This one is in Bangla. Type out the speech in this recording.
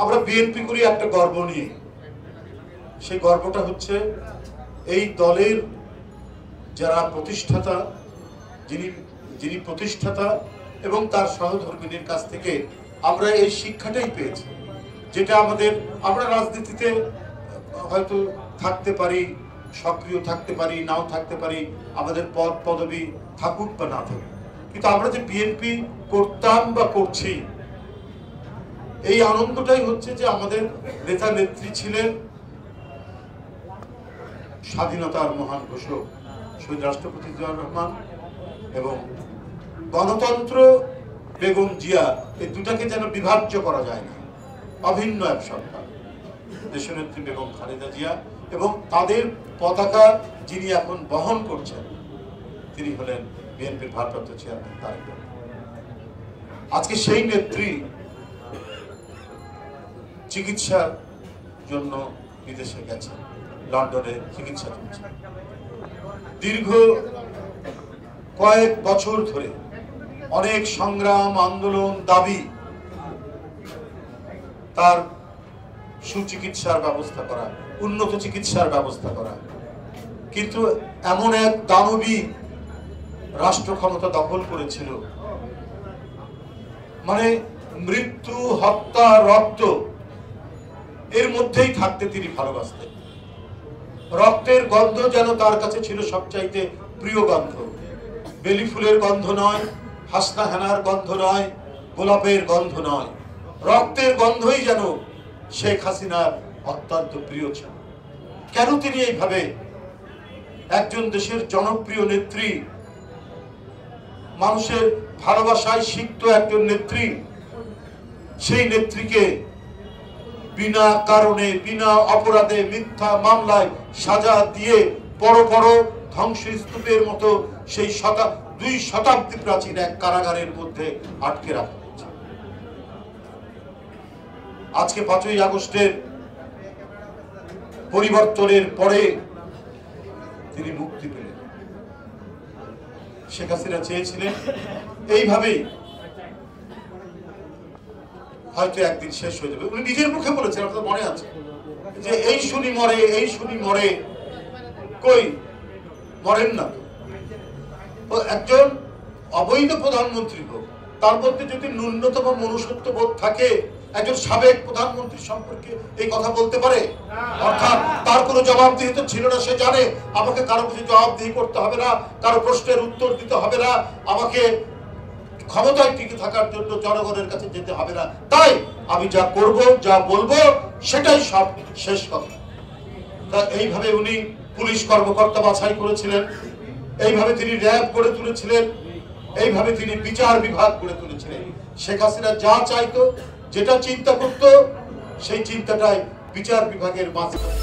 আমরা বিএনপি করি একটা গর্ব নিয়ে। সেই গর্বটা হচ্ছে এই দলের যারা প্রতিষ্ঠাতা, যিনি প্রতিষ্ঠাতা এবং তার সহধর্মিনীর কাছ থেকে আমরা এই শিক্ষাটাই পেয়েছি, যেটা আমরা রাজনীতিতে হয়তো থাকতে পারি, সক্রিয় থাকতে পারি, নাও থাকতে পারি, আমাদের পদ পদবি থাকুক বা না থাকুক, কিন্তু আমরা যে বিএনপি করতাম বা করছি, এই আনন্দটাই হচ্ছে যে আমাদের নেতা নেত্রী ছিলেন স্বাধীনতার মহান ঘোষক শহীদ রাষ্ট্রপতি জিয়াউর রহমান এবং গণতন্ত্র বেগম জিয়া। এই দুটাকে যেন বিভাজ্য করা যায় না, অভিন্ন এক সরকার দেশনেত্রী বেগম খালেদা জিয়া এবং তাদের পতাকা যিনি এখন বহন করছেন তিনি হলেন বিএনপির ভারপ্রাপ্ত চেয়ারম্যান তারেক রহমান। আজকে সেই নেত্রী চিকিৎসার জন্য বিদেশে গেছেন, লন্ডনে চিকিৎসা চলছে। দীর্ঘ কয়েক বছর ধরে অনেক সংগ্রাম, আন্দোলন, দাবি তার সুচিকিৎসার ব্যবস্থা করা, উন্নত চিকিৎসার ব্যবস্থা করা, কিন্তু এমন এক দানবী রাষ্ট্র ক্ষমতা দখল করেছিল, মানে মৃত্যু, হত্যা, রক্ত এর মধ্যেই থাকতে তিনি ভালোবাসতেন। রক্তের গন্ধ যেন তার কাছে ছিল সবচাইতে প্রিয় গন্ধ। বেলি ফুলের গন্ধ নয়, হাসনা হেনার গন্ধ নয়, গোলাপের গন্ধ নয়, রক্তের গন্ধই যেন শেখ হাসিনার অত্যন্ত প্রিয় ছিল। কেন তিনি এইভাবে একজন দেশের জনপ্রিয় নেত্রী, মানুষের ভালোবাসায় সিক্ত একজন নেত্রী, সেই নেত্রীকে বিনা কারণে, বিনা অপরাধে, মিথ্যা মামলায় সাজা দিয়ে বড় বড় ধ্বংসস্তূপের মতো সেই 2 শতাব্দী প্রাচীন এক কারাগারের মধ্যে আটকে রাখা হয়েছে? আজকে 5ই আগস্টের পরিবর্তনের পরে তিনি মুক্তি পেলেন। শেখ হাসিনা চেয়েছিলেন এইভাবেই হয়তো একদিন শেষ হয়ে যাবে। উনি নিজের মুখে বলেছেন, আপনাদের মনে আছে, যে এই শুনি মরে, এই শুনি মরে, কই মরেন না তো। একজন অবৈধ প্রধানমন্ত্রী হোক, তার মধ্যে যদি ন্যূনতম মনুষ্যত্ব বোধ থাকে, একজন সাবেক প্রধানমন্ত্রী সম্পর্কে এই কথা বলতে পারে? অর্থাৎ তার কোনো জবাবদিহি তো ছিল না। সে জানে আমাকে কারো কিছু জবাবদিহি করতে হবে না, কারো প্রশ্নের উত্তর দিতে হবে না, আমাকে ক্ষমতায় টিকে থাকার জন্য জনগণের কাছে যেতে হবে না। তাই আমি যা করব, যা বলবো সেটাই সব শেষ কথা। তা এইভাবে উনি পুলিশ কর্মকর্তা বাছাই করেছিলেন, এইভাবে তিনি র্যাব গড়ে তুলেছিলেন, এইভাবে তিনি বিচার বিভাগ গড়ে তুলেছিলেন। শেখ হাসিনা যা চাইতো, যেটা চিন্তা করতো, সেই চিন্তাটাই বিচার বিভাগের মাঝখানে